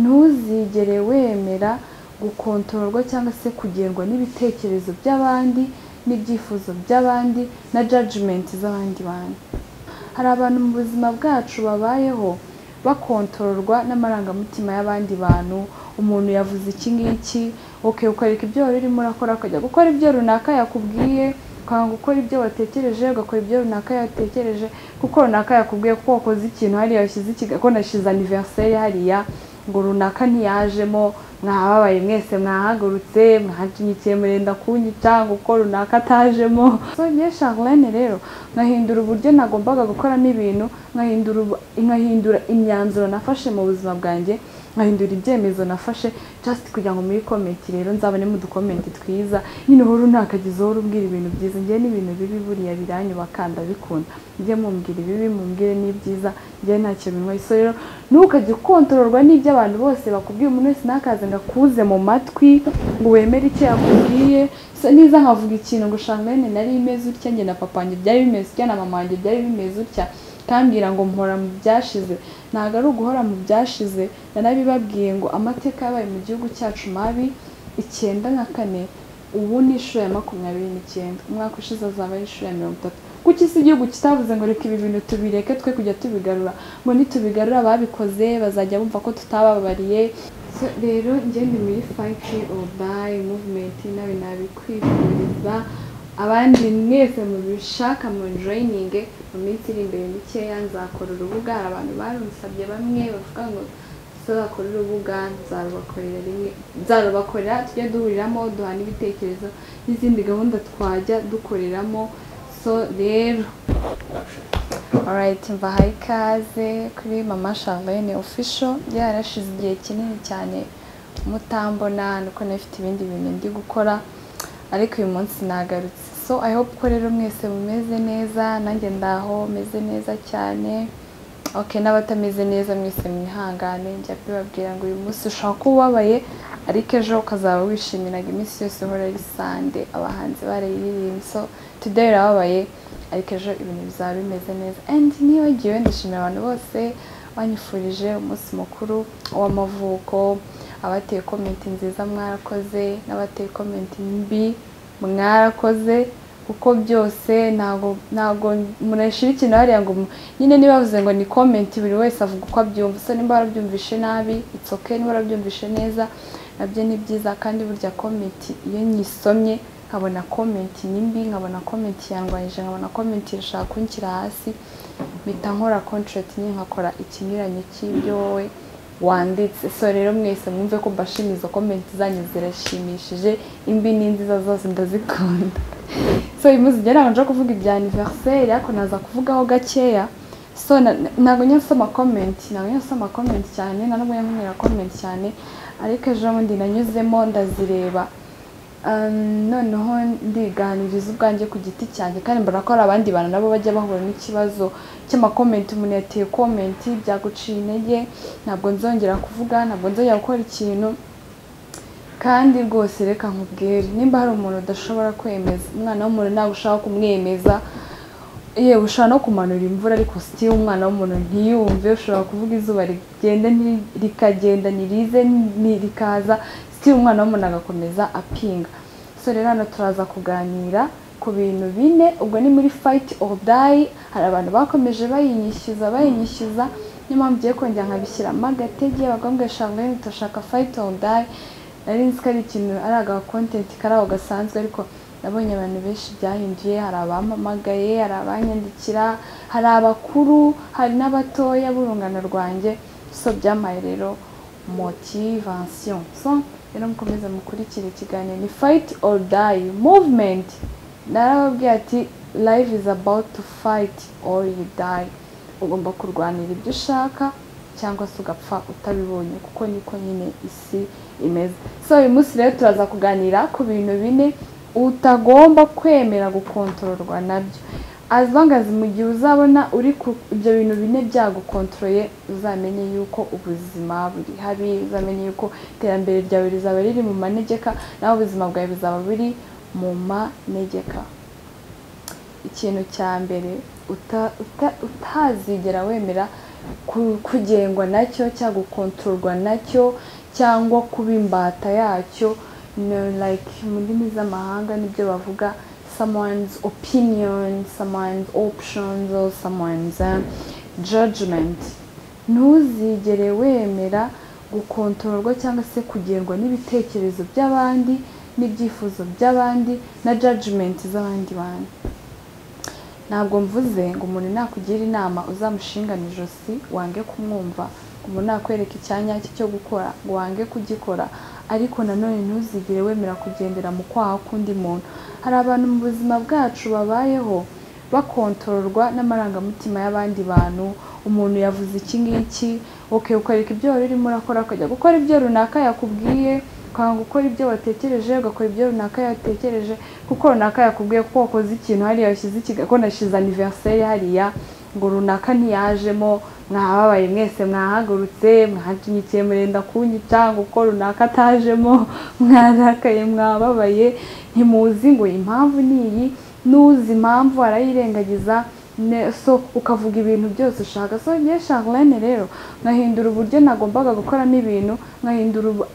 ntuzigere wemera gukontororwa cyangwa se kugendwa n'ibitekerezo by'abandi n'ibyifuzo by'abandi na judgment z'abandi bantu. Hari abantu mu buzima bwacu babayeho bakontororwa n'amarangamutima y'abandi bantu. Umuntu yavuze iki ngiki, ukareka ibyo wari urimo urakora ukajya gukora ibyo runaka yakubwiye, ukanga gukora ibyo watekereje ugakora ibyo runaka yatekereje, kuko runaka yakubwiye ko wakoze ikintu hariya yashyize ko nashize anniversaire hariya ngo runaka ntiyajemo, mwababaye mwese mwahagurutse mwacinyikiye murenda kunyica ngo uko runaka atajemo. So ye Charlene rero nkahindura uburyo nagombaga gukoramo ibintu, nkahindura imyanzuro nafashe mu buzima bwanjye, nkahindura ibyemezo nafashe just kugira ngo muri comment rero nzabonemo udukomenti twiza, nyine uhora ntakagizeho urubwira ibintu byiza. Ngiye n'ibintu bibi buriya biranyubaka ndabikunda, njye mumbwira ibibi mumbwire n'ibyiza, njye nta kintu nkwaye. So rero ntukajye ukontororwa n'ibyo abantu bose bakubwiye. Umuntu wese nakaze ngakuze mu matwi ngo wemere icyo yakubwiye. So niza nkavuga ikintu ngo Charlene nari imeze utya, njye na papa wanjye byari bimeze utya, na mama wanjye byari bimeze utya, kambwira ngo mpora mu byashize. Ntago ari uguhora mu byashize, nanabibabwiye ngo amateka yabaye mu gihugu cyacu mabi 94, ubu ni inshuro ya 29, umwaka ushize azaba ari inshuro ya 30. Kuki isi igihugu kitavuze ngo reka ibi bintu tubireke twe kujya tubigarura, ngo nitubigarura babikoze bazajya bumva ko tutababariye. So rero njye ndi muri fight or die movement, nawe nabikwifuriza abandi mwese mubishaka mu joining. Mu minsi iri imbere mikeya nzakora urubuga. Hari abantu barunsabye bamwe bavuga ngo tuzakora urubuga, nzarubakorera tujye duhuriramo duhana ibitekerezo n'izindi gahunda twajya dukoreramo. So rero alright, mbahaye ikaze kuri mama Charlene official. Yarashize igihe kinini cyane mutambona, nuko nafite ibindi bintu ndi gukora, ariko uyu munsi nagarutse. So I hope ko rero mwese mumeze neza, nanjye ndaho meze neza cyane. Okay, n'abatameze neza mwese mwihangane, njya bibabwira ngo uyu munsi ushaka kubabaye ariko ejo ukazaba wishimiraga iminsi yose uhora ari Sunday abahanzi barayiririmba. So today urababaye ariko ejo ibintu bizaba bimeze neza. And nibagiwe ndashimira abantu bose banyifurije umunsi mukuru w'amavuko, abateye comment nziza mwarakoze, n'abateye comment mbi mwarakoze, kuko byose ntago munashira ikintu hariya ngo nyine nibavuze ngo ni comment buri wese avuga uko abyumva. So nimba warabyumvishe nabi it's okay, niba warabyumvishe neza nabyo ni byiza. kandi burya comment iyo nyisomye nkabona comment nimbi, nkabona comment yangwanyije, nkabona comment irashaka kunshyira hasi, mpita nkora contract nyine nkakora ikinyuranye cy'ibyo wowe wanditse. So rero mwese mwumve ko mbashimiza comment zanyu zirashimishije, imbi n'inziza zose ndazikunda. So uyu munsi ngera nje kuvuga ibya anniversaire, ariko naza kuvugaho gakeya. So ntago nyasoma comment cyane, ntabwo nyankumira comment cyane, ariko ejo bundi nanyuzemo ndazireba, noneho ndiganiriza ubwanjye ku giti cyanjye. kandi mbona ko hari abandi bantu nabo bajya bahura n'ikibazo cy'amakomenti. Umuntu yateye comment byaguciye intege, ntabwo nzongera kuvuga, ntabwo nzongera gukora ikintu. kandi rwose reka nkubwire, nimba hari umuntu udashobora kwemeza, umwana w'umuntu ntabwo ushaka kumwemeza, yewe ushobora no kumanura imvura ariko still umwana w'umuntu ntiyumve. ushobora kuvuga izuba rigenda rikagenda nirize nirikaza, still umwana w'umuntu agakomeza apinga. So rero hano turaza kuganira ku bintu bine, ubwo ni muri fight or die. hari abantu bakomeje bayinyishyuza, niyo mpamvu ngiye kongera nkabishyiramo agatege. bagambwe Charlene turashaka fight or die, nari nzi ko ari ikintu ari aga content karaho gasanzwe, ariko nabonye abantu benshi byahinduye. hari abampamagaye, hari abanyandikira, hari abakuru, hari n'abatoya b'urungano rwanjye. So byamaye rero motivation. So rero mukomeza mukurikira ikiganiro ni fight or die movement. narababwiye ati life is about to fight or you die. ugomba kurwanira ibyo ushaka cyangwa se ugapfa utabibonye, kuko niko nyine isi imeze. So uyu munsi rero turaza kuganira ku bintu bine utagomba kwemera gukontororwa nabyo. as long as mu gihe uzabona uri ku ibyo bintu bine byagukontroye, uzamenye yuko ubuzima buri habi, uzamenye yuko iterambere ryawe rizaba riri mu manegeka, naho ubuzima bwawe bizaba buri mu manegeka. ikintu cya mbere utazigera wemera kugengwa nacyo cyangwa gukontorwa nacyo cyangwa kuba imbata yacyo. Like mu ndimi z'amahanga nibyo bavuga someone's opinion, someone's options or someone's judgment. Ntuzigere wemera gukontororwa cyangwa se kugendwa n'ibitekerezo by'abandi n'ibyifuzo by'abandi na judgment z'abandi bantu. Ntabwo mvuze ngo umuntu nakugira inama uzamushingana ijosi wange kumwumva, umuntu nakwereka icyanya cyo gukora ngo wange kugikora, ariko nanone ntuzigere wemera kugendera mu kwaha k'undi muntu. Hari abantu mu buzima bwacu babayeho bakontororwa n'amarangamutima y'abandi bantu. Umuntu yavuze iki ngiki, ukareka ibyo wari urimo urakora ukajya gukora ibyo runaka yakubwiye, ukanga gukora ibyo watekereje ugakora ibyo runaka yatekereje, kuko runaka yakubwiye ko wakoze ikintu hariya washyize ko nashize anniversaire hariya ngo runaka ntiyajemo, mwababaye mwese, mwahagurutse mwacinyikiye murenda kunyica ngo uko runaka atajemo, mwarakaye mwababaye, ntimuzi ngo impamvu niyi, nuzi impamvu arayirengagiza. So ukavuga ibintu byose ushaka. So ngiye Charlene rero nkahindura uburyo nagombaga gukoramo ibintu,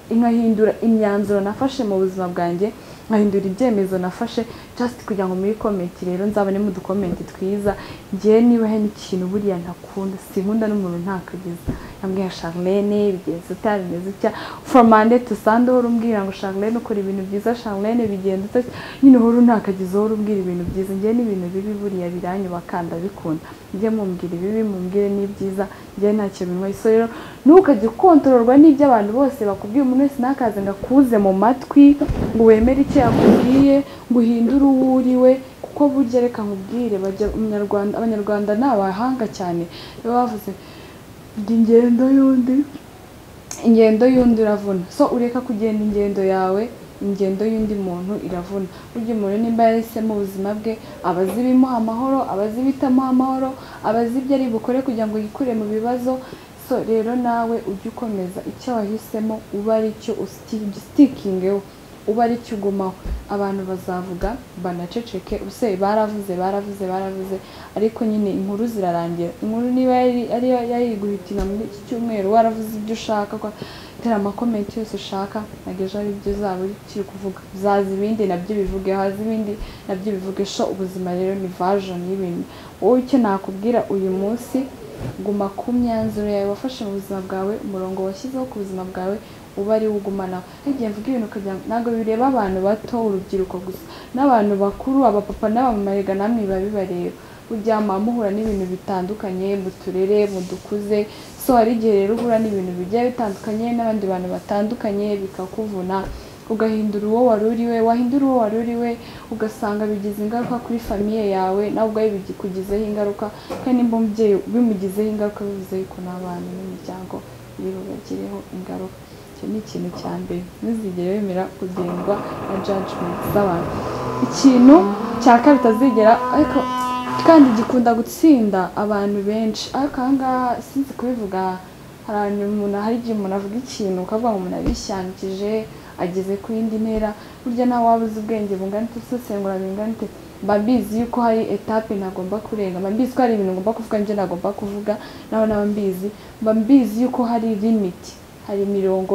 nkahindura imyanzuro nafashe mu buzima bwanjye, nkahindura ibyemezo nafashe just kugira ngo muri comment rero nzabone mu ducomment twiza. Ngiye niba he n'ikintu buriya ntakunda, sinkunda n'umuntu ntakagiza yambwiye Charlene bigenze utabimeze cya from Monday to Sunday urumbwira ngo Charlene ukora ibintu byiza, Charlene bigenda utse nyine horo ntakagiza urumbwira ibintu byiza. Ngiye n'ibintu bibi buriya biranyubaka ndabikunda, ngiye mumbwira ibibi mumbwire n'ibyiza, ngiye ntacyo binwa. So rero ntukajye kontororwa n'ibyo abantu bose bakubwiye. Umuntu wese nakaze ngakuze mu matwi ngo wemere icyo yakubwiye ngo uhindure uwo uriwe, kuko burya reka nkubwire bajya abanyarwanda ni abahanga cyane. Bavuze ingendo y'undi iravuna. So ureka kugenda ingendo yawe, ingendo y'undi muntu iravuna. Burya umuntu nimba yahisemo ubuzima bwe, abazi bimuha amahoro, abazi bitamuha amahoro, abazi ibyo ari bukore kugira ngo yikure mu bibazo. So rero nawe ujye ukomeza icyo wahisemo, uba ari cyo usitikingeho, uba ari cyo ugumaho. Abantu bazavuga banaceceke, use baravuze ariko nyine inkuru zirarangira. Inkuru niba yari guhitina muri iki cyumweru waravuze ibyo ushaka, tera amakomenti yose ushaka, nageje ari byo zabo kiri kuvuga, zaza ibindi nabyo bivuge, haza ibindi nabyo bivuge. Sho ubuzima rero ni version y'ibintu. Wowe icyo nakubwira uyu munsi, guma ku myanzuro yawe wafashe mu buzima bwawe, umurongo washyizeho ku buzima bwawe uba ari ugumana. Igihe mvuga ibintu kugira ntabwo bireba abantu bato, urubyiruko gusa, n'abantu bakuru, abapapa n'abamama namwe biba bibareba. Ujya muhura n'ibintu bitandukanye, muturere mudukuze. So hari igihe rero uhura n'ibintu bigiye bitandukanye n'abandi bantu batandukanye bikakuvuna, ugahindura uwo wari uriwe. Wahindura uwo wari uriwe ugasanga bigize ingaruka kuri famiye yawe, nawe ubwawe bikugizeho ingaruka, kandi nimba umubyeyi bimugizeho ingaruka bivuze yuko n'abana n'imiryango bibagireho ingaruka. Icyo ni ikintu cya mbere. Ntuzigere wemera kugendwa na judgment z'abantu. Ikintu cya kabiri utazigera, ariko kandi gikunda gutsinda abantu benshi, ariko ahangaha sinzi kubivuga. Hari igihe umuntu avuga ikintu ukavuga ngo umuntu abishyangikije ageze ku yindi ntera. Burya nawe wabuze ubwenge bungana usesengura bingana ute, mba mbizi yuko hari etape ntagomba kurenga, mba mbizi ko hari ibintu ngomba kuvuga ibyo ntagomba kuvuga, nawe naba mbizi, mba mbizi yuko hari limit, hari imirongo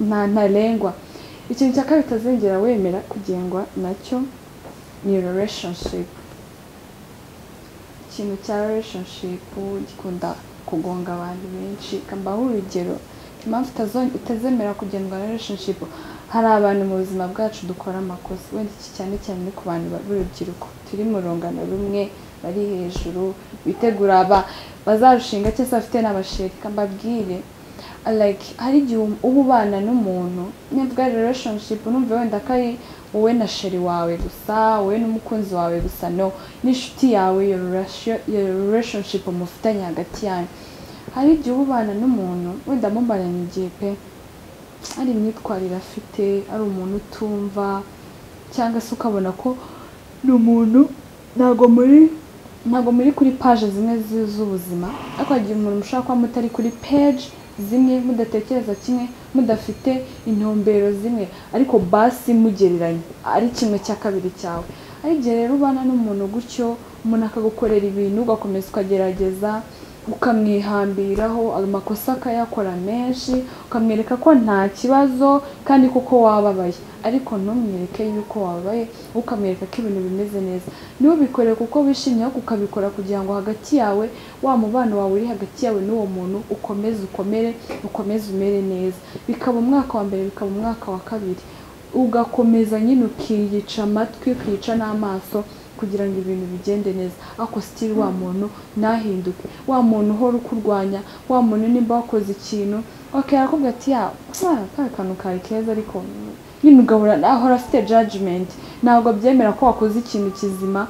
ntarengwa. Ikintu cya kabiri utazengera wemera kugengwa nacyo ni relationship. Ikintu cya relationship gikunda kugonga abantu benshi. Kambaho urugero impamvu utazemera kugendwa na relationship. Hari abantu mu buzima bwacu dukora amakosa, wenda iki cyane cyane ku bantu b'urubyiruko turi mu rungano rumwe, bari hejuru bitegura bazarushinga cyangwa bafite n'abasheri. Kambabwire like hari igihe uba ubana n'umuntu nibwo relationship numve wenda ko ari wowe na sheri wawe gusa, wowe n'umukunzi wawe gusa, no, n'inshuti yawe, your relationship mufitanye hagati yanyu. Hari igihe ubana n'umuntu wenda mumbaranye igihe pe, ari imyitwarire afite, ari umuntu utumva, cyangwa se ukabona ko ni umuntu ntago muri kuri page zimwe z'ubuzima, ariko hagiye umuntu mushaka kuba mutari kuri page zimwe, mudatekereza kimwe, mudafite intumbero zimwe, ariko basi mugereranye ari kimwe cya kabiri cyawe. Ari igihe rero ubana n'umuntu gutyo, umuntu akagukorera ibintu ugakomeza ukagerageza, ukamwihambiraho amakosa akayakora menshi, ukamwereka ko nta kibazo kandi kuko wababaye, ariko ntumwereke yuko wababaye, ukamwereka ko ibintu bimeze neza. Niwe ubikorera kuko wishimye, ahubwo ukabikora kugira ngo hagati yawe, wa mubano wawe uri hagati yawe n'uwo muntu ukomeze umere neza. Bikaba umwaka wa mbere, bikaba umwaka wa kabiri, ugakomeza nyine ukiyica amatwi, ukiyica n'amaso kugira ngo ibintu bigende neza. Ako still wa muntu nahinduke, wa muntu uhora ukurwanya, wa muntu nimba wakoze ikintu arakubwira ati kari kantu kari keza, ariko nyine ugahora ahora afite judgment, ntabwo byemera ko wakoze ikintu kizima.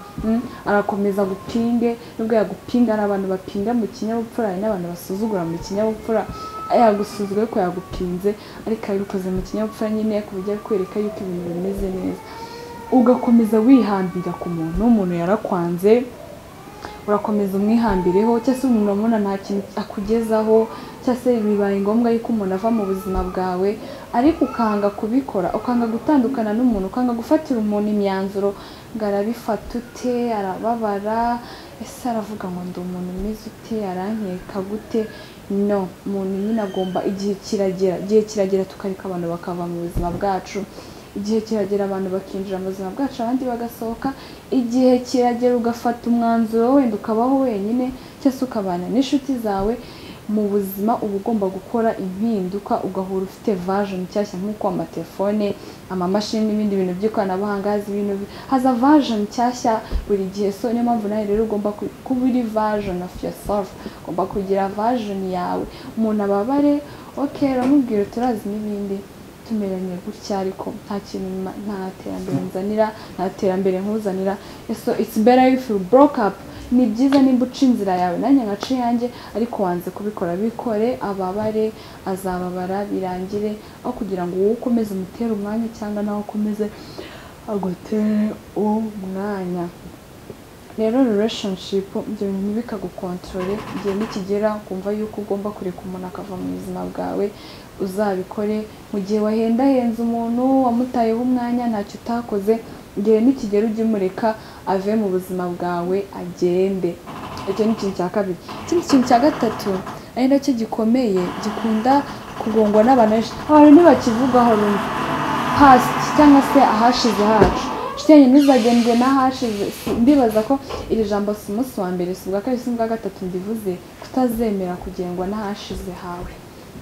Arakomeza gupinge, nubwo yagupinga, ari abantu bapinga mu kinyabupfura, hari n'abantu basuzugura mu kinyabupfura, yagusuzuguye ko yagupinze, ariko yabikoze mu kinyabupfura nyine ku buryo kwereka yuko ibintu bimeze neza. Ugakomeza wihambira ku umuntu yarakwanze, urakomeza umwihambireho, cyangwa se umuntu wabona nta kintu akugezaho, cyangwa se bibaye ngombwa yuko umuntu ava mu buzima bwawe, ariko ukanga kubikora, ukanga gutandukana n'umuntu, ukanga gufatira umuntu imyanzuro ngo arabifata ute, arababara, ese aravuga ngo ndi umuntu umeze ute, arankeka gute. No, umuntu nyine agomba, igihe kiragera tukareka abantu bakava mu buzima bwacu, igihe kiragera abantu bakinjira mu buzima bwacu, abandi bagasohoka. Igihe kiragera ugafata umwanzuro, wenda ukabaho wenyine, cyangwa se ukabana n'inshuti zawe. Mu buzima uba ugomba gukora impinduka, ugahora ufite version nshyashya, nk'uko amatelefone, amamashini n'ibindi bintu by'ikoranabuhanga haza version nshyashya buri gihe. So niyo mpamvu nawe rero ugomba kuba uri version of yourself, ugomba kugira version yawe. Umuntu ababare, okay, uramubwira turazi n'ibindi, tumeranye gutya, ariko nta kintu, nta terambere nzanira, nta terambere nkuzanira. So it's better if you broke up. Ni byiza nimba uca inzira yawe, nanjye ngaca iyanjye, ariko wanze kubikora, bikore, ababare, azababara, birangire, aho kugira ngo wowe ukomeze umutere umwanya, cyangwa nawe ukomeze agutere umwanya. Rero relationship ibyo bintu bikagukontorore, igihe nikigera kumva yuko ugomba kureka umuntu akava mu buzima bwawe, uzabikore. Mu gihe wahendahenze umuntu, wamutayeho umwanya, ntacyo utakoze, igihe nikigera ujye umureka ave mu buzima bwawe, agende. Icyo ni ikintu cya kabiri. Ikindi kintu cya gatatu ari nacyo gikomeye, gikunda kugongwa n'abantu benshi, abantu ntibakivugaho rumwe, past cyangwa se ahashize hacu. Shitenye ntuzagendwe n'ahashize. Ndibaza ko iri jambo si umunsi wa mbere, si ubwa kabiri, si ubwa gatatu ndivuze, kutazemera kugengwa n'ahashize hawe.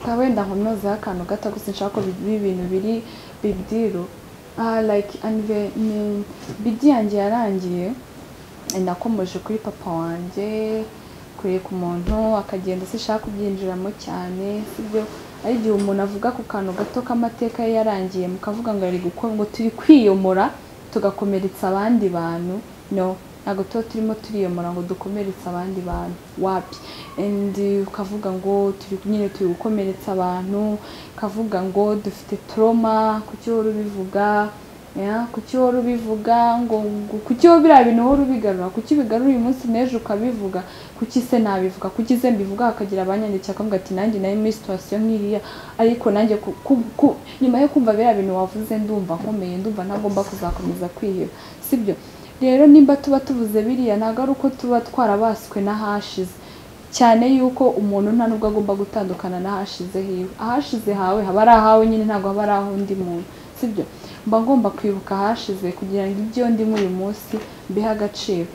Ukaba wenda nkonozeho akantu gato, gusa nshaka ko ibintu biri big deal. Like bidi yanjye yarangiye, nakomeje kuri papa wanjye, kureka umuntu akagenda sishaka kubyinjiramo cyane, sibyo. Ari igihe umuntu avuga ku kantu gato k'amateka ye yarangiye, mukavuga ngo ari gukora, ngo turi kwiyomora tugakomeretsa abandi bantu. No, ntabwo tuba turimo turiyomora ngo dukomeretsa abandi bantu, wapi. And ukavuga ngo turi gukomeretsa abantu, ukavuga ngo dufite trauma, kuki wari ubivuga, kuki wari ubivuga, ngo kuki wo biriya bintu wari ubigarura, kuki bigarura uyu munsi n'ejo ukabivuga, kuki se nabivuga, kuki se mbivuga. Hakagira abanyandikira akavuga ati nanjye nari muri situation nk'iriya, ariko nanjye nyuma yo kumva biriya bintu wavuze ndumva nkomeye, ndumva ntagomba kuzakomeza kwiheba, sibyo. Rero nimba tuba tuvuze biriya, ntabwo ari uko tuba twarabaswe n'ahashize, cyane yuko umuntu nta nubwo agomba gutandukana n'ahashize hiwe. Ahashize hawe haba ari ahawe nyine, ntabwo haba ari aho undi muntu, sibyo. Mba ngomba kwibuka ahashize kugira ngo ibyo ndimo uyu munsi mbihe agaciro.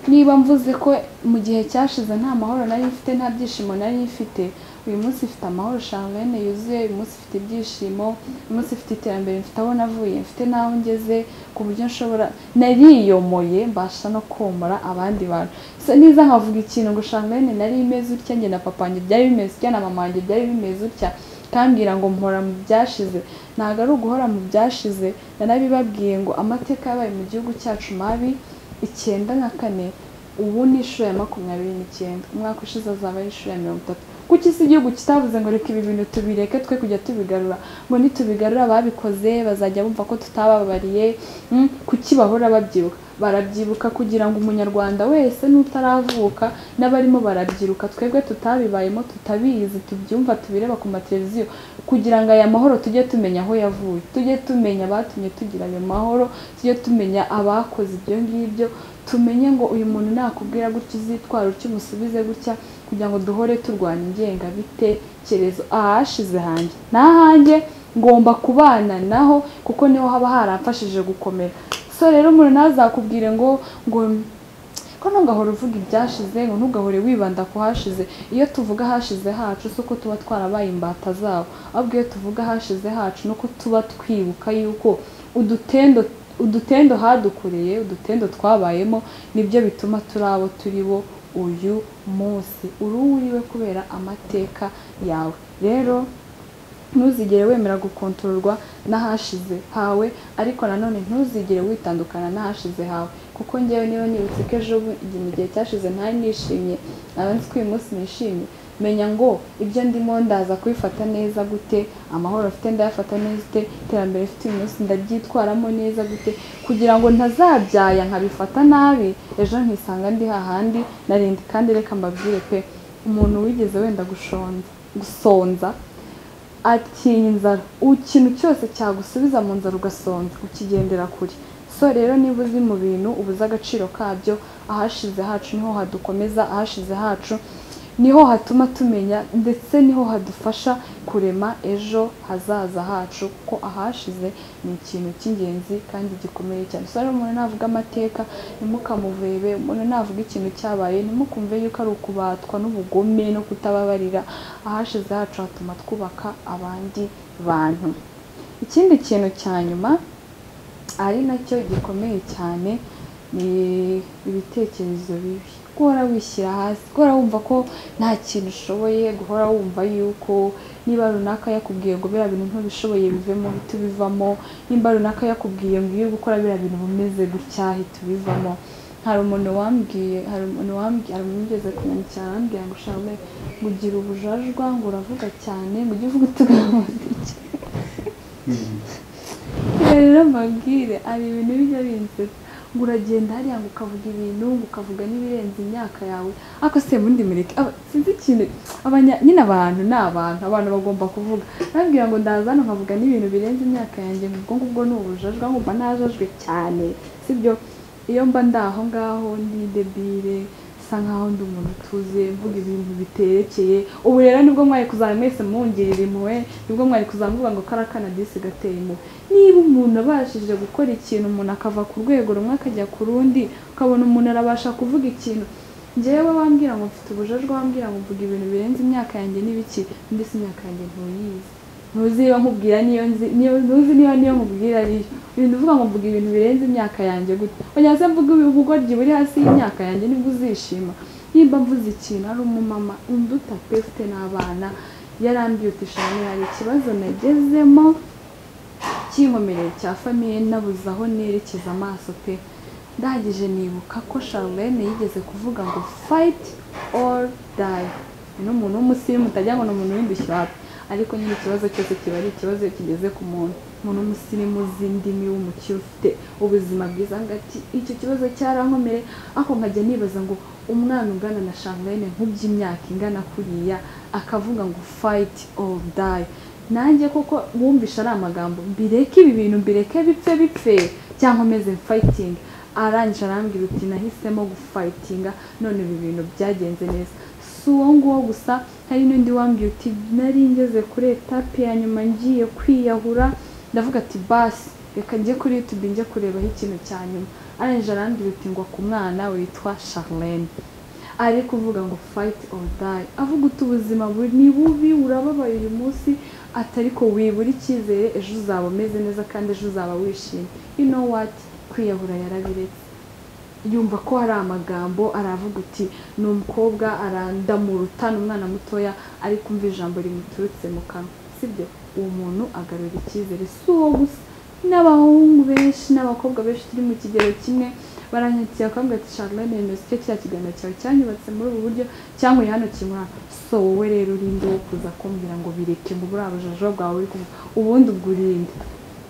Niba mvuze ko mu gihe cyashize nta mahoro nari mfite, nta byishimo nari mfite, uyu munsi mfite amahoro Charlene yuzuye, uyu munsi mfite ibyishimo, uyu munsi mfite iterambere, mfite aho navuye, mfite n'aho ngeze, ku buryo nshobora, nariyomoye mbasha no komora abandi bantu. Niza nkavuga ikintu ngo Charlene nari imeze utya, njye na papa wanjye byari bimeze utya, na mama wanjye byari bimeze utya, kambwira ngo mpora mu byashize. Ntabwo ari uguhora mu byashize. Nanabibabwiye ngo amateka yabaye mu gihugu cyacu mabi 1994, ubu ni inshuro ya 29, umwaka ushize azaba ari inshuro ya 30. Kuki si igihugu kitavuze ngo reka ibi bintu tubireke, twe kujya tubigarura, ngo nitubigarura babikoze bazajya bumva ko tutababariye. Kuki bahora babyibuka? Barabyibuka kugira ngo umunyarwanda wese n'utaravuka n'abarimo barabyiruka, twebwe tutabibayemo, tutabizi, tubyumva, tubireba ku mateleviziyo, kugira ngo aya mahoro tujye tumenya aho yavuye, tujye tumenya batumye tugira ayo mahoro, tujye tumenya abakoze ibyo ngibyo, tumenye ngo uyu muntu nakubwira gutya uzitwara, ucyo umusubize gutya, kugira ngo duhore turwana ingengabitekerezo ahashize hanjye n'ahanjye ngomba kubana naho kuko niho haba haramfashije gukomera. So rero umuntu nazakubwire ngo ko ntugahore uvuga ibyashize, ngo ntugahore wibanda ku hashize. Iyo tuvuga hashize hacu si uko tuba twarabaye imbata zabo, ahubwo iyo tuvuga hashize hacu nuko tuba twibuka yuko udutendo hadukoreye, udutendo twabayemo nibyo bituma turi abo turi bo uyu munsi. Uriwe kubera amateka yawe. Rero ntuzigere wemera gukontororwa n'ahashize hawe, ariko nanone ntuzigere witandukana n'ahashize hawe, kuko njyewe niba nibutse ko ejo mu gihe cyashize ntari nishimye, nzi ko uyu munsi nishimye, menya ngo ibyo ndimo ndaza kubifata neza gute, amahoro afite ndayafata neza gute, iterambere afite uyu munsi ndaryitwaramo neza gute, kugira ngo ntazabyaya nkabifata nabi ejo nkisanga ndi hahandi narindi. Kandi reka mbabwire pe, umuntu wigeze wenda gusonza atinya inzara, ikintu cyose cyagusubiza mu nzara ugasonza ukigendera kure. So rero niba uzi mu bintu ubuze agaciro kabyo, ahashize hacu niho hadukomeza, ahashize hacu niho hatuma tumenya ndetse niho hadufasha kurema ejo hazaza hacu, ko ahashize ni ikintu cy'ingenzi kandi gikomeye cyane. So rero umuntu navuga amateka ntimukamuvebe, umuntu navuga ikintu cyabaye ntimukumve yuko ari ukubatwa n'ubugome no kutababarira. Ahashize hacu hatuma twubaka abandi bantu. Ikindi kintu cya nyuma ari nacyo gikomeye cyane ni ibitekerezo bibi. Guhora wishyira hasi, guhora wumva ko nta kintu ushoboye, guhora wumva yuko niba runaka yakubwiye ngo biriya bintu ntubishoboye bivemo, hita ubivamo. Nimba runaka yakubwiye ngo iyo gukora biriya bintu bumeze gutya, hita ubivamo. Hari umuntu wigeze kunyandikira arambwira ngo Charlene, ngo ugira ubujajwa, ngo uravuga cyane, ngo ujye uvuga utugambo duke. Rero mbabwire, ari ibintu bijya binsetsa, ngo uragenda hariya ngo ukavuga ibintu, ngo ukavuga n'ibirenze imyaka yawe. Ariko se mundi mureke sinzi ikintu, nyine abantu ni abantu bagomba kuvuga. Nabwira ngo ndaza hano nkavuga n'ibintu birenze imyaka yanjye, ngo ubwo ni ubujajwa, ngo mba najajwe cyane, sibyo? Iyo mba ndaho ngaho ndi debile, sa nkaho ndi umuntu utuze, mvuga ibintu biterekeye. Ubu rero nibwo mwari kuzana mwese mungirira impuhwe, nibwo mwari kuzamuvuga ngo karakana disi gateye impuhwe. Niba umuntu abashije gukora ikintu, umuntu akava ku rwego rumwe akajya ku rundi, ukabona umuntu arabasha kuvuga ikintu, njyewe wambwira ngo mfite ubujajwa, wambwira ngo mvuga ibintu birenze imyaka yanjye n'ibiki, mbese imyaka yanjye ntuyizi, ntuziba nkubwira ntuzi niyo nkubwira ariyo. Ibintu uvuga ngo mvuga ibintu birenze imyaka yanjye gute? Oya se mvuga ubugoryi buri hasi y'imyaka yanjye nibwo uzishima. Nimba mvuze ikintu, ari umumama unduta pe, ufite n'abana, yarambwiye uti Charlene, hari ikibazo nagezemo cy'inkomerero cya famiye, nabuze aho nerekeza amaso pe. Ndagije nibuka ko Charlene yigeze kuvuga ngo fight or die. Ni umuntu w'umusirimu, utajya ngo ni umuntu w'indushywa, ariko nyine ikibazo cyose kiba ari ikibazo kigeze ku muntu. Umuntu w'umusirimu z'indimi w'umukire ufite ubuzima bwiza, ngati icyo kibazo cyarankomere. Ako nkajya nibaza ngo umwana ungana na Charlene nk'uby'imyaka ingana kuriya akavuga ngo fight or die, nanjye koko wumvisha ari amagambo, mbireke ibi bintu, mbireke bipfe cyangwa meze fighting. Arangije arambwira uti nahisemo gufightinga, none ibi bintu byagenze neza. Si uwo nguwo gusa, hari n'undi wambwiye uti nari ngeze kuri etape ya nyuma ngiye kwiyahura, ndavuga ati basi reka njye kuri YouTube njye kurebaho ikintu cya nyuma. Arangije arambwira uti ngo ku mwana witwa Charlene ari kuvuga ngo fight or die, avuga uti ubuzima ni bubi, urababaye uyu munsi, atariko wibura icyizere, ejo uzaba umeze neza kandi ejo uzaba wishimye. You know what? Kwiyahura yarabiretse. Yumva ko hari amagambo aravuga uti ni umukobwa arandamuruta, ni umwana mutoya, ari kumva ijambo rimuturutse mu kanwa, sibyo? Uwo muntu agarura icyizere. Si uwo gusa, n'abahungu benshi n'abakobwa benshi turi mu kigero kimwe baranyakira bakambwira ati Charlene, none se cya kiganiro cyawe cyanyubatse muri ubu buryo cyangwa hano kimwana. So wowe rero urinde wo kuza kumbwira ngo bireke, ngo buriya bujajwa bwawe uri kuvuga, ubundi ubwo urinde.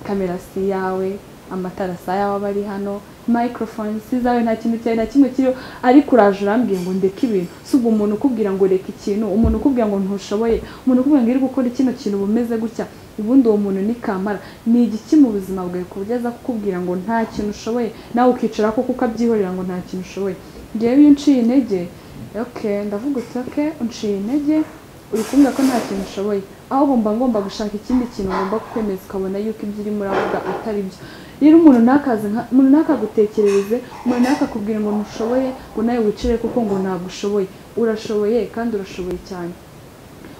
Kamera si yawe, amatara si ayawe aba ari hano, microphone si zawe, nta kintu cyawe na kimwe kiriho, ariko uraje urambwiye ngo ndeke ibintu. Si ubwo umuntu ukubwira ngo reka ikintu, umuntu ukubwira ngo ntushoboye, umuntu ukubwira ngo iri gukora kino kintu bumeze gutya, ubundi uwo muntu ni kamara. Ni igiki mu buzima bwawe ku buryo aza kukubwira ngo nta kintu ushoboye, nawe ukicara koko ukabyihorera ngo nta kintu ushoboye? Njyewe iyo nciye intege okay ndavuga uti okay unciye intege uri kumva ko nta kintu ushoboye aho ngomba gushaka ikindi kintu ngomba kwemeza ukabona yuko ibyo uri muravuga atari byo rero umuntu nakagutekerereze umuntu nakakubwira ngo ntushoboye ngo nawe wicire kuko ngo ntabwo ushoboye urashoboye kandi urashoboye cyane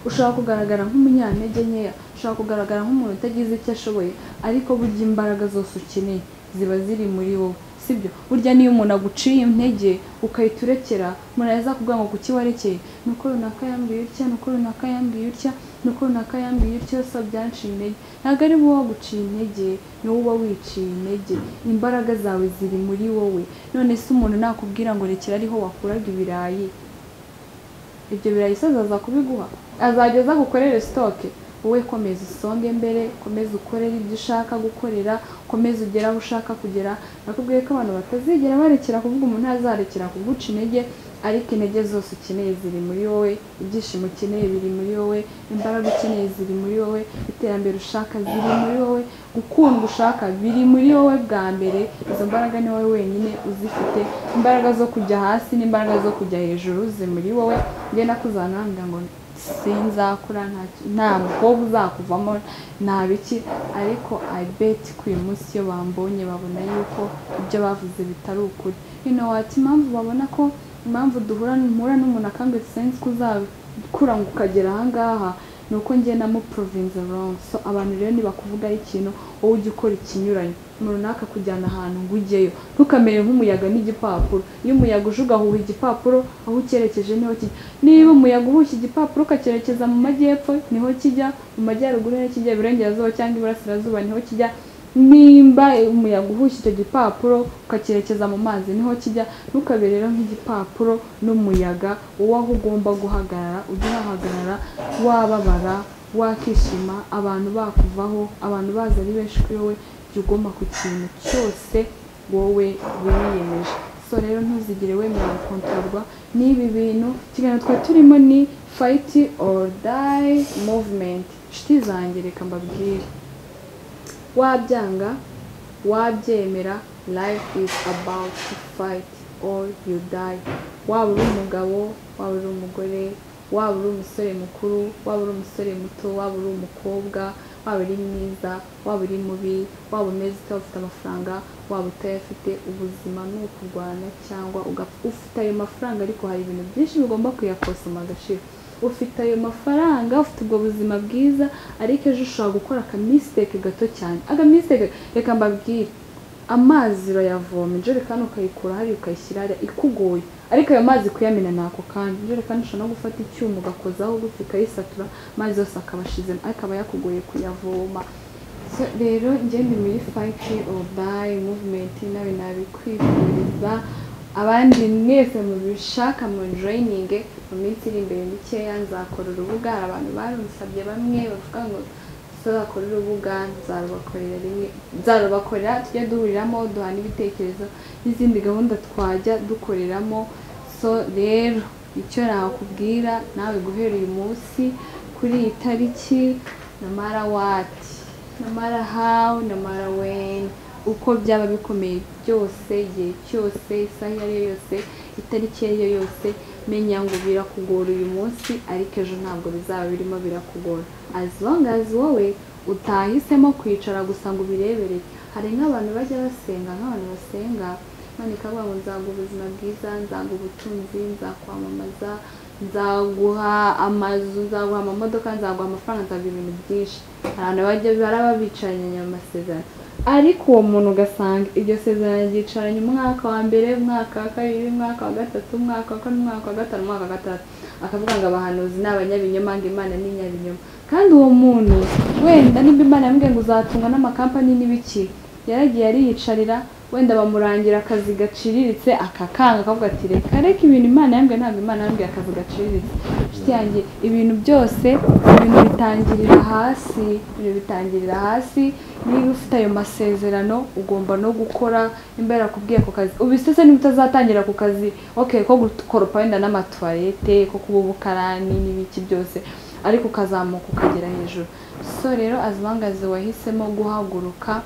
ushobora kugaragara nk'umunyantege nkeya ushobora kugaragara nk'umuntu utagize icyo ashoboye ariko burya imbaraga zose ukeneye ziba ziri muri wowe sibyo burya niyo umuntu aguciye intege ukahita urekera umuntu yazakubwira ngo kuki warekeye nuko runaka yambwiye utya nuko runaka yambwiye utya nuko runaka yambwiye utya so byanciye intege ntabwo ari wowe waguciye intege ni wowe uba wiciye intege imbaraga zawe ziri muri wowe none se umuntu nakubwira ngo rekera ariho wakuraga ibirayi ibyo birayi se azaza kubiguha azageza gukorera stoke wowe komeza usonge mbere komeza ukorera ibyo ushaka gukorera komeza ugera aho ushaka kugera nakubwiye ko abantu batazigera barekera kuvuga umuntu azarekera kuguca intege ariko intege zose ukeneye ziri muri wowe ibyishimo ukeneye biri muri wowe imbaraga ukeneye ziri muri wowe iterambere ushaka ziri muri wowe gukunda ushaka biri muri wowe bwa mbere izo mbaraga ni wowe wenyine uzifite imbaraga zo kujya hasi n'imbaraga zo kujya hejuru ziri muri wowe njye nakuzananga ngo sinzakura nta mukobwa uzakuvamo nta biki ariko I bet ko uyu munsi iyo bambonye babona yuko ibyo bavuze bitari ukuri impamvu babona ko impamvu duhura n'umuntu akambwira sense ko uzakura ngo ukagera ahangaha nuko njye na mu province wrong so abantu rero nibakuvuga ari ikintu wowe ujye ukora ikinyuranye umuntu naka kujyana ahantu ngo ujyeyo ntukamere nk'umuyaga n'igipapuro iyo umuyaga uje ugahuha igipapuro aho ucyerekeje niho kijya niba umuyaga uhushye igipapuro ukacyerekeza mu majyepfo niho kijya mu majyaruguru niho kijya iburengerazuba cyangwa iburasirazuba niho kijya nimba umuyaga uhushye icyo gipapuro ukacyerekeza mu mazi niho kijya ntukaberera nk'igipapuro n'umuyaga wowe aho ugomba guhagarara ujye uhahagarara wababara wakishima abantu bakuvaho abantu baza ari benshi kuri wowe ugomba ku kintu cyose wowe wiyemeje so rero ntuzigire wemera gukontorwa n'ibi bintu ikiganiro twa turimo ni fight or die movement nshuti zanjye reka mbabwire wabyanga wabyemera life is about to fight or you die waba uri umugabo waba uri umugore waba uri umusore mukuru waba uri umusore muto waba uri umukobwa waba uri mwiza waba uri mubi waba umeze ufite amafaranga waba utayafite ubuzima ni ukurwana cyangwa ufite ayo mafaranga ariko hari ibintu byinshi bigomba kuyakosoma agaciro ufite ayo mafaranga ufite ubwo buzima bwiza ariko ejo ushobora gukora akamistake gato cyane akamistake reka mbabwire amazi urayavoma injerekani ukayikura hari ukayishyira hariya ikugoye ariko ayo mazi kuyamena nako kandi injerekani ushobora no gufata icyuma ugakozaho gutya ukayisatura amazi yose akaba ashizemo ariko aba yakugoye kuyavoma rero njye ndi muri fight or die movement nawe nabikwifuriza abandi mwese mubishaka mu joining mu minsi iri imbere mikeya nzakora urubuga hari abantu barunsabye bamwe bavuga ngo tuzakora urubuga nzarubakorera tujye duhuriramo duhana ibitekerezo n'izindi gahunda twajya dukoreramo so rero icyo nakubwira nawe guhera uyu munsi kuri iyi tariki no matter what no matter how no matter when uko byaba bikomeye byose igihe cyose isaha iyo ari yo yose itariki iyo ari yo yose menya ngo birakugora uyu munsi ariko ejo ntabwo bizaba birimo birakugora as long as wowe utahisemo kwicara gusa ngo ubirebere hari nk'abantu bajya basenga nk'abantu basenga Imana ikavuga ngo nzaguha ubuzima bwiza nzaguha ubutunzi nzakwamamaza nzaguha amazu nzaguha amamodoka nzaguha amafaranga nzaguha ibintu byinshi abantu bajya baraba bicaranye mu masezerano ariko uwo muntu ugasanga iryo sezerano ryicaranye umwaka wa mbere umwaka wa kabiri umwaka wa gatatu umwaka wa kane umwaka wa gatanu umwaka wa gatatu akavuga ngo abahanuzi ni abanyabinyoma ngo Imana ni inyabinyoma kandi uwo muntu wenda nimba Imana yambwiye ngo uzatungwa n'amakampani n'ibiki yaragiye ariyicarira wenda bamurangira akazi gaciriritse akakanga akavuga ati reka ibintu Imana yambwiye ntabwo Imana yambwiye akazi gaciriritse nshuti yanjye ibintu byose ibintu bitangirira hasi niba ufite ayo masezerano ugomba no gukora imbere akubwiye ku kazi ubisese niba utazatangira ku kazi okay ko gukoropa wenda n'amatwarete ko kuba ubukarani n'ibiki byose ariko ukazamuka ukagera hejuru so rero as long as wahisemo guhaguruka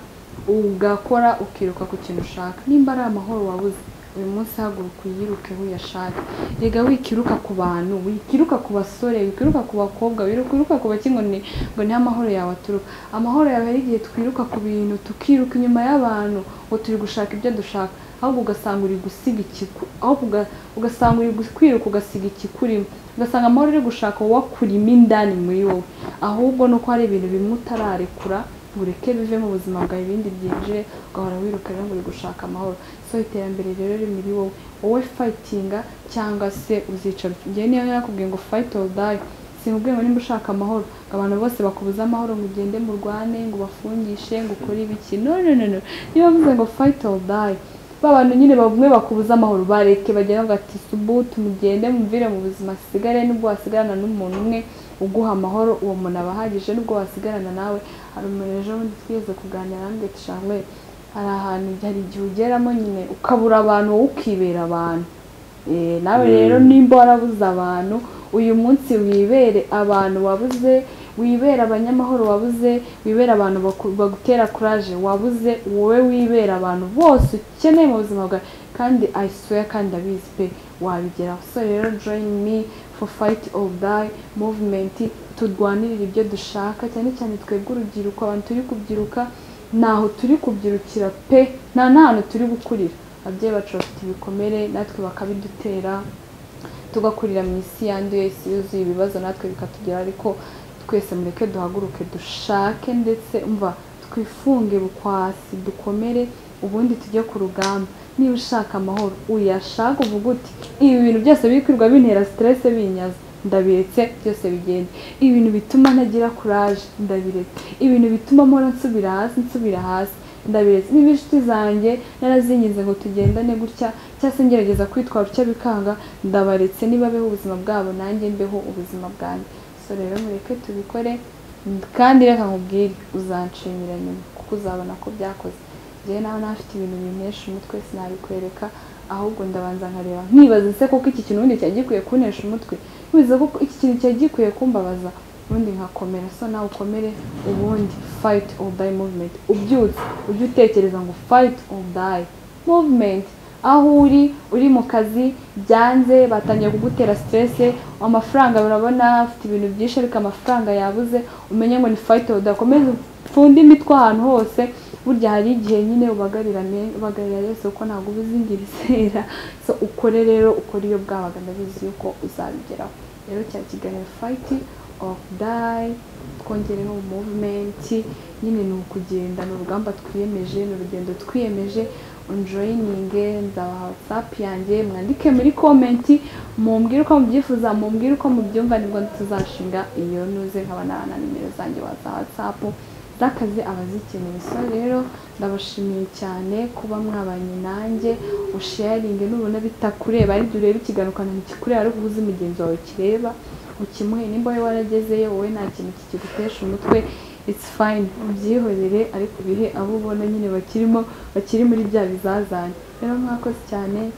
ugakora ukiruka ku kintu ushaka nimba ari amahoro wabuze uyu munsi haguruka uyiruke uyashake. Rega wikiruka ku bantu, wikiruka ku basore, wikiruka ku bakobwa, wikiruka ku bakingo ngo ni amahoro yawe aturuka. Amahoro yawe ari igihe twiruka ku bintu, tukiruka inyuma y'abantu ngo turi gushaka ibyo dushaka, ahubwo ugasanga uri gusiga ahubwo ugasanga uri kwiruka ugasiga ikikurimo, ugasanga amahoro uri gushaka wakurimo indani muri wowe, ahubwo nuko hari ibintu bimwe utararekura ureke bive mu buzima bwawe ibindi byinjire, ugahora wiruka rero ngo uri gushaka amahoro. So iterambere rero riri muri wowe fightinga cyangwa se uzicara. Ngiye niyo nakubwiye ngo fight or die, sinkubwiye ngo nimba ushaka amahoro abantu bose bakubuza amahoro ngo ugende mu rwane ngo bafungishe ngo ukore ibiki. No, niba mvuze ngo fight or die, babantu nyine bamwe bakubuza amahoro bareke bagera ngo ati subutu mugende mumvire mu buzima, sigare nubwo wasigarana n'umuntu umwe uguha amahoro, uwo muntu abahagije nubwo wasigarana nawe. Hari umuntu ejo bundi twigeze kuganira nambye Charlene, hari ahantu hari igihe ugeramo nyine ukabura abantu wowe ukibera abantu. Nawe rero nimba warabuze abantu uyu munsi wibere abantu wabuze, wibera abanyamahoro wabuze, wibera abantu bagutera courage wabuze, wowe wibera abantu bose ukeneye mu buzima bwawe, kandi I swear kandi abizi pe wabigeraho. So rero join me for fight or die movement, turwanirira ibyo dushaka, cyane cyane twebwe urubyiruko, abantu turi kubyiruka naho turi kubyirukira pe, nta hantu turi gukurira. Ababyeyi bacu bafite ibikomere natwe bakabidutera, tugakurira mu isi yanduye, isi yuzuye ibibazo natwe bikatugera, ariko twese mureke duhaguruke dushake, ndetse umva twifunge bukwasi dukomere, ubundi tujye ku rugamba. Niba ushaka amahoro uyashaka, uvuga uti ibi bintu byose bikwirwa bintera stress binyaza, ndabiretse byose bigende. Ibintu bituma ntagira courage ndabiretse, ibintu bituma mpora nsubira hasi ndabiretse. Niba inshuti zanjye narazinginze ngo tugendane gutya cyangwa se ngerageza kwitwara utya bikanga, ndabaretse. Niba beho ubuzima bwabo nanjye mbeho ubuzima bwanjye. So rero mureke tubikore, kandi reka nkubwire uzanshimira nyuma kuko uzabona ko byakoze. Njyewe nawe nafite ibintu binesha umutwe sinabikwereka, ahubwo ndabanza nkareba nkibaza se koko iki kintu ubundi cyagikwiye kunesha umutwe, nkibaza koko iki kintu cyagikwiye kumbabaza, ubundi nkakomera. So nawe ukomere, ubundi fight or die movement. Ubyutse ujye utekereza ngo fight or die movement. Aho uri mu kazi byanze batangiye kugutera stress, amafaranga urabona ufite ibintu byinshi ariko amafaranga yabuze, umenye ngo ni fight or die. Komeza upfunde imitwe ahantu hose, burya hari igihe nyine ubagarira yose uko ntabwo ubizingira isera. So ukore rero, ukore iyo bwabaga ndabizi yuko uzabigeraho. Rero cya kiganiro fight or die twongereho movement, nyine ni ukugenda, ni urugamba twiyemeje, ni urugendo twiyemeje. Joininge nzabaha WhatsApp yanjye, mwandike muri comment mumbwire uko mubyifuza, mumbwire uko mubyumva, nibwo tuzashinga iyo nuze nkabana na nimero zanjye za WhatsApp zakazi abazikeneye. So rero ndabashimiye cyane kuba mwabanye nanjye, usharinge nubona bitakureba ari byo rero ikiganukana ntikikureba, ariko ubuze mugenzi wawe kireba ukimuhe. Nimba we waragezeyo wowe nta kintu kigutesha umutwe, it's fine, ubyihorere, ariko bihe abo ubona nyine bakiri muri bya bizazane. Rero mwakoze cyane.